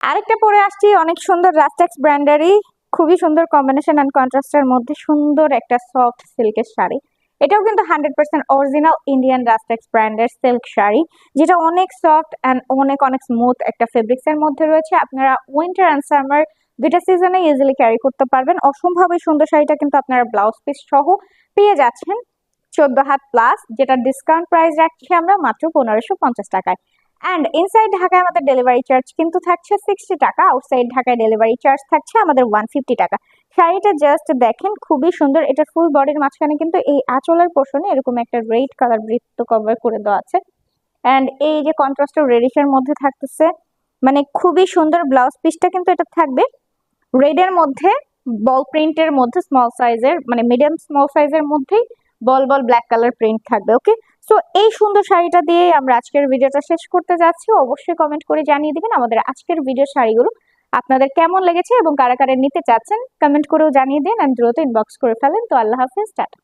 আরেকটা পরে আসছি অনেক সুন্দর রাস্টেক্স ব্র্যান্ডেরই, খুবই সুন্দর কম্বিনেশন এন্ড কন্ট্রাস্টের মধ্যে সুন্দর একটা সফট সিল্কের শাড়ি। এটাও কিন্তু 100% অরিজিনাল ইন্ডিয়ান রাস্টেক্স ব্র্যান্ডের সিল্ক শাড়ি, যেটা অনেক সফট এন্ড অনেক অনেক স্মুথ একটা ফেব্রিক্স এর মধ্যে রয়েছে। আপনারা উইন্টার এন্ড সামার দুইটা সিজনে ইজিলি ক্যারি করতে পারবেন। অসম্ভবই সুন্দর শাড়িটা কিন্তু আপনারা ব্লাউজ পিস সহ পেয়ে যাচ্ছেন 14 হাত প্লাস, যেটা ডিসকাউন্ট প্রাইস রাখছি আমরা মাত্র 1550 টাকায়। অ্যান্ড ইনসাইড ঢাকায় আমাদের ডেলিভারি চার্জ কিন্তু থাকছে 60 টাকা, আউটসাইড ঢাকায় ডেলিভারি চার্জ থাকছে আমাদের 150 টাকা। শাড়িটা জাস্ট দেখেন, খুবই সুন্দর। এটা ফুল বডির মাঝখানে কিন্তু এই আঁচলের পোর্শনে এরকম একটা রেড কালার বৃত্ত কভার করে দেওয়া আছে। অ্যান্ড এই যে কন্ট্রাস্ট রেডিশের মধ্যে থাকতেছে, মানে খুবই সুন্দর। ব্লাউজ পিসটা কিন্তু এটা থাকবে রেড এর মধ্যে, বল প্রিন্টের মধ্যে, স্মল সাইজের মানে মিডিয়াম স্মল সাইজের মধ্যেই বল বল ব্ল্যাক কালার প্রিন্ট থাকবে। ওকে, সো এই সুন্দর শাড়িটা দিয়ে আমরা আজকের ভিডিওটা শেষ করতে যাচ্ছি। অবশ্যই কমেন্ট করে জানিয়ে দিবেন আমাদের আজকের ভিডিও শাড়িগুলো আপনাদের কেমন লেগেছে এবং কারা কারা নিতে চাচ্ছেন। কমেন্ট করেও জানিয়ে দিন, আর দ্রুত ইনবক্স করে ফেলেন। তো আল্লাহ হাফেজ, টাটা।